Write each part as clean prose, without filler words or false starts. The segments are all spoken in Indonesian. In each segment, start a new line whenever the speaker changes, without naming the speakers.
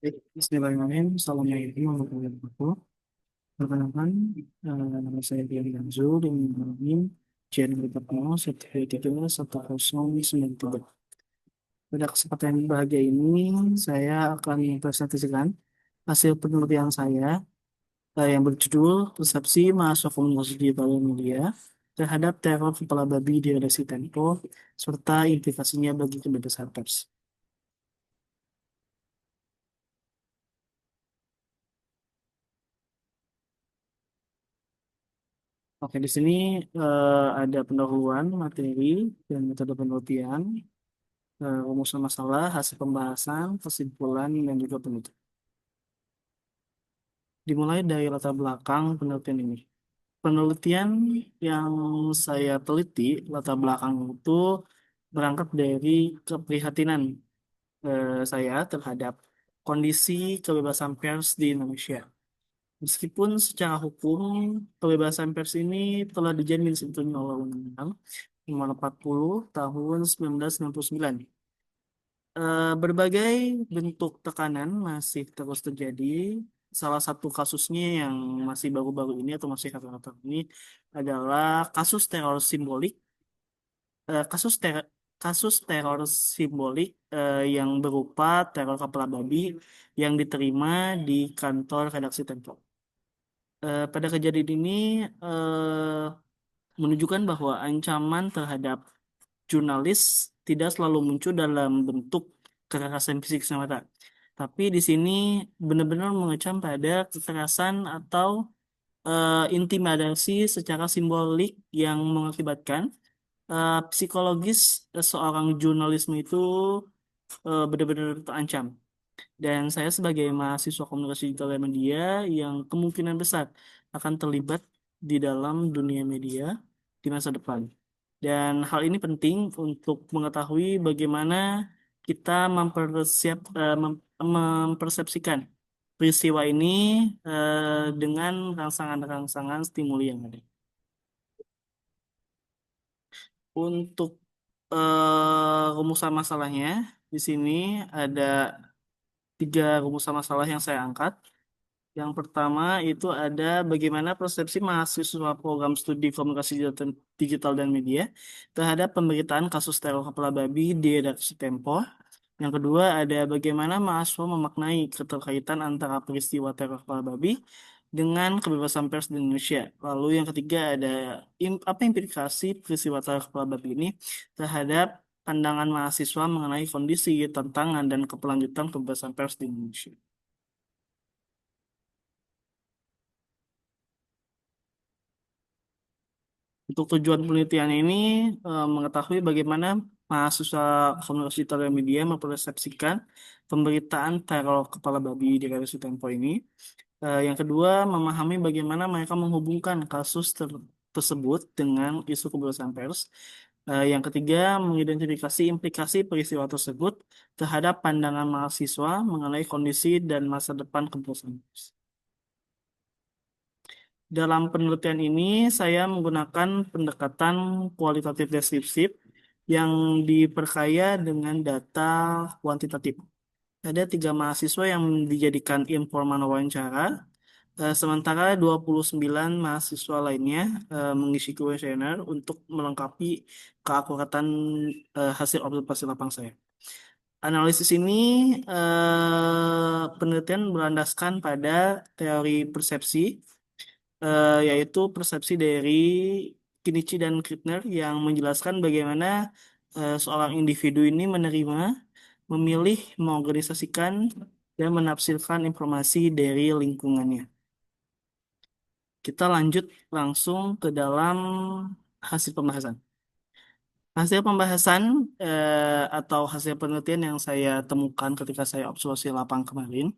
Bismillahirrahmanirrahim. Assalamualaikum warahmatullahi wabarakatuh. Perkenalkan, nama saya Dian Ganzul dan ini ujian berikutnya 133 Pada kesempatan yang bahagia ini, saya akan mempresentasikan hasil penelitian saya yang berjudul Persepsi Mahasiswa Komunikasi Digital dan Media terhadap teror kepala babi di redaksi Tempo serta implikasinya bagi kebebasan pers. Oke, di sini ada pendahuluan materi dan metode penelitian, rumusan masalah, hasil pembahasan, kesimpulan, dan juga penutup. Dimulai dari latar belakang penelitian ini. Penelitian yang saya teliti, latar belakang itu berangkat dari keprihatinan saya terhadap kondisi kebebasan pers di Indonesia. Meskipun secara hukum, kebebasan pers ini telah dijamin sebetulnya oleh Undang-Undang Nomor 40 Tahun 1999. Berbagai bentuk tekanan masih terus terjadi. Salah satu kasusnya yang masih baru-baru ini atau masih rata-rata ini adalah eh, kasus ter kasus teror simbolik yang berupa teror kepala babi yang diterima di kantor redaksi Tempo. Pada kejadian ini menunjukkan bahwa ancaman terhadap jurnalis tidak selalu muncul dalam bentuk kekerasan fisik semata. Tapi di sini benar-benar mengecam pada kekerasan atau intimidasi secara simbolik yang mengakibatkan psikologis seorang jurnalisme itu benar-benar terancam. Dan saya sebagai mahasiswa komunikasi digital dan media yang kemungkinan besar akan terlibat di dalam dunia media di masa depan. Dan hal ini penting untuk mengetahui bagaimana kita mempersepsikan peristiwa ini dengan rangsangan-rangsangan stimuli yang ada. Untuk rumusan masalahnya, di sini ada tiga rumusan masalah yang saya angkat. Yang pertama itu ada bagaimana persepsi mahasiswa program studi komunikasi digital dan media terhadap pemberitaan kasus teror kepala babi di redaksi Tempo. Yang kedua ada bagaimana mahasiswa memaknai keterkaitan antara peristiwa teror kepala babi dengan kebebasan pers di Indonesia. Lalu yang ketiga ada apa implikasi peristiwa teror kepala babi ini terhadap pandangan mahasiswa mengenai kondisi, tantangan, dan keberlanjutan kebebasan pers di Indonesia. Untuk tujuan penelitian ini mengetahui bagaimana mahasiswa komunikasi digital dan media mempersepsikan pemberitaan teror kepala babi di Redaksi Tempo ini. Yang kedua, memahami bagaimana mereka menghubungkan tersebut dengan isu kebebasan pers. Yang ketiga, mengidentifikasi implikasi peristiwa tersebut terhadap pandangan mahasiswa mengenai kondisi dan masa depan kebebasan pers. Dalam penelitian ini, saya menggunakan pendekatan kualitatif deskriptif yang diperkaya dengan data kuantitatif. Ada tiga mahasiswa yang dijadikan informan wawancara, sementara 29 mahasiswa lainnya mengisi kuesioner untuk melengkapi keakuratan hasil observasi lapang saya. Analisis ini penelitian berlandaskan pada teori persepsi yaitu persepsi dari Kinichi dan Krittner yang menjelaskan bagaimana seorang individu ini menerima, memilih, mengorganisasikan, dan menafsirkan informasi dari lingkungannya. Kita lanjut langsung ke dalam hasil pembahasan. Hasil pembahasan atau hasil penelitian yang saya temukan ketika saya observasi lapang kemarin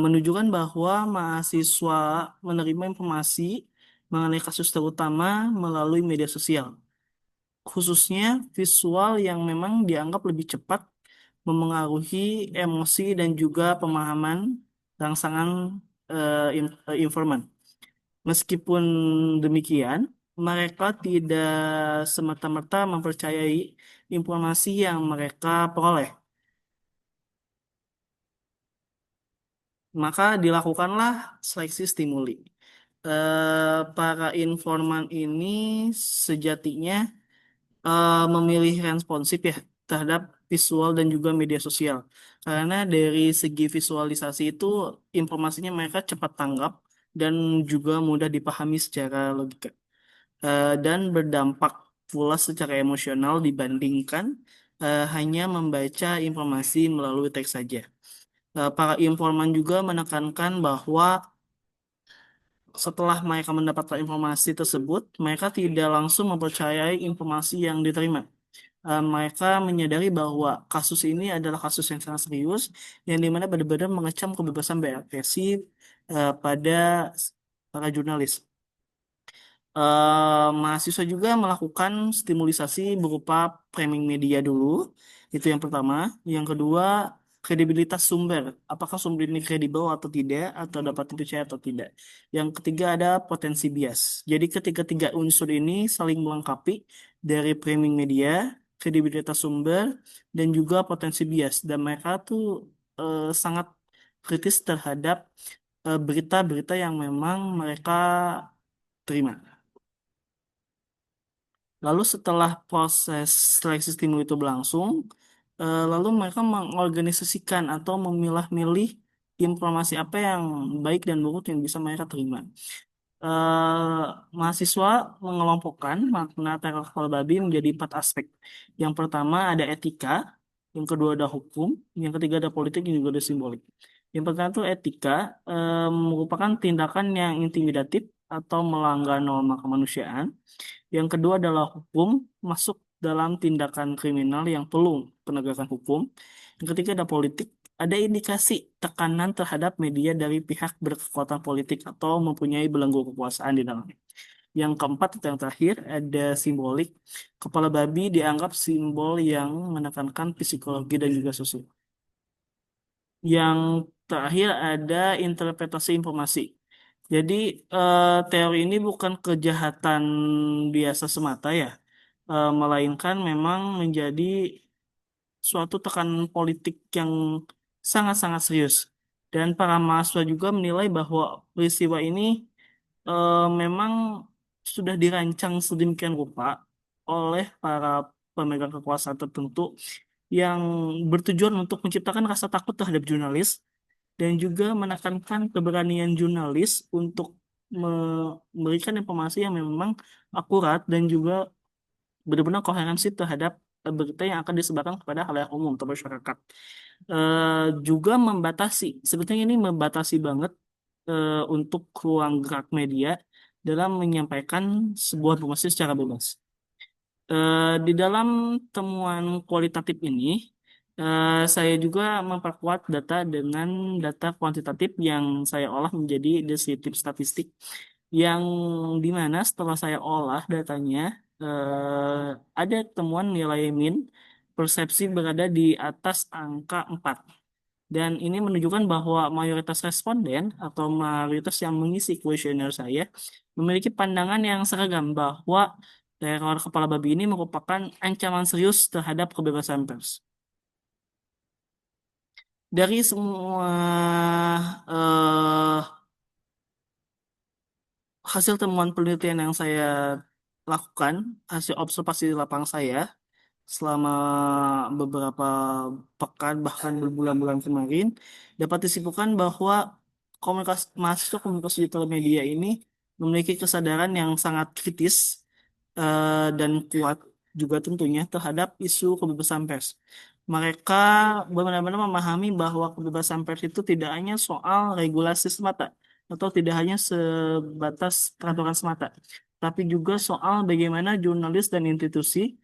menunjukkan bahwa mahasiswa menerima informasi mengenai kasus terutama melalui media sosial, khususnya visual yang memang dianggap lebih cepat memengaruhi emosi dan juga pemahaman rangsangan informan. Meskipun demikian, mereka tidak semata-merta mempercayai informasi yang mereka peroleh. Maka dilakukanlah seleksi stimuli. Para informan ini sejatinya memilih responsif ya terhadap visual dan juga media sosial. Karena dari segi visualisasi itu informasinya mereka cepat tanggap dan juga mudah dipahami secara logika. Dan berdampak pula secara emosional dibandingkan hanya membaca informasi melalui teks saja. Para informan juga menekankan bahwa setelah mereka mendapatkan informasi tersebut, mereka tidak langsung mempercayai informasi yang diterima. Mereka menyadari bahwa kasus ini adalah kasus yang sangat serius, yang dimana benar-benar mengecam kebebasan berekspresi pada para jurnalis. Mahasiswa juga melakukan stimulisasi berupa framing media dulu. Itu yang pertama. Yang kedua, kredibilitas sumber. Apakah sumber ini kredibel atau tidak, atau dapat dipercaya atau tidak. Yang ketiga ada potensi bias. Jadi ketiga-tiga unsur ini saling melengkapi dari framing media, kredibilitas sumber, dan juga potensi bias. Dan mereka tuh sangat kritis terhadap berita-berita yang memang mereka terima. Lalu setelah proses seleksi stimuli itu berlangsung, lalu mereka mengorganisasikan atau memilah-milih informasi apa yang baik dan buruk yang bisa mereka terima. Mahasiswa mengelompokkan makna teror kepala babi menjadi 4 aspek. Yang pertama ada etika, yang kedua ada hukum, yang ketiga ada politik, yang juga ada simbolik. Yang pertama itu etika, merupakan tindakan yang intimidatif atau melanggar norma kemanusiaan. Yang kedua adalah hukum, masuk dalam tindakan kriminal yang perlu penegakan hukum. Yang ketiga ada politik, ada indikasi tekanan terhadap media dari pihak berkekuatan politik atau mempunyai belenggu kekuasaan di dalamnya. Yang keempat atau yang terakhir ada simbolik. Kepala babi dianggap simbol yang menekankan psikologi dan juga sosial. Yang terakhir ada interpretasi informasi. Jadi teori ini bukan kejahatan biasa semata ya, melainkan memang menjadi suatu tekanan politik yang sangat-sangat serius. Dan para mahasiswa juga menilai bahwa peristiwa ini memang sudah dirancang sedemikian rupa oleh para pemegang kekuasaan tertentu yang bertujuan untuk menciptakan rasa takut terhadap jurnalis dan juga menekankan keberanian jurnalis untuk memberikan informasi yang memang akurat dan juga benar-benar koherensi terhadap berita yang akan disebarkan kepada halayak umum atau masyarakat. Juga membatasi, sebetulnya ini membatasi banget untuk ruang gerak media dalam menyampaikan sebuah informasi secara bebas. Di dalam temuan kualitatif ini, saya juga memperkuat data dengan data kuantitatif yang saya olah menjadi deskriptif statistik, yang dimana setelah saya olah datanya, ada temuan nilai min persepsi berada di atas angka 4. Dan ini menunjukkan bahwa mayoritas responden atau mayoritas yang mengisi kuesioner saya memiliki pandangan yang seragam bahwa teror kepala babi ini merupakan ancaman serius terhadap kebebasan pers. Dari semua eh, hasil temuan penelitian yang saya lakukan, hasil observasi di lapang saya selama beberapa pekan bahkan berbulan-bulan kemarin, dapat disimpulkan bahwa komunikasi mahasiswa komunikasi digital media ini memiliki kesadaran yang sangat kritis dan kuat juga tentunya terhadap isu kebebasan pers. Mereka benar-benar memahami bahwa kebebasan pers itu tidak hanya soal regulasi semata atau tidak hanya sebatas peraturan semata, tapi juga soal bagaimana jurnalis dan institusi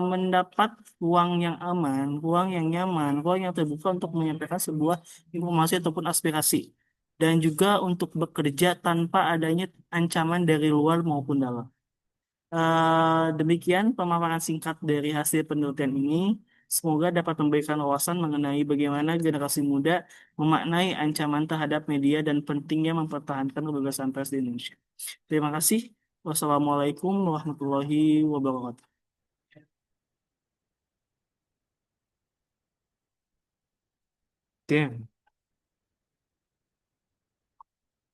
mendapat ruang yang aman, ruang yang nyaman, ruang yang terbuka untuk menyampaikan sebuah informasi ataupun aspirasi, dan juga untuk bekerja tanpa adanya ancaman dari luar maupun dalam. Demikian pemaparan singkat dari hasil penelitian ini. Semoga dapat memberikan wawasan mengenai bagaimana generasi muda memaknai ancaman terhadap media dan pentingnya mempertahankan kebebasan pers di Indonesia. Terima kasih. Wassalamualaikum warahmatullahi wabarakatuh. Oke.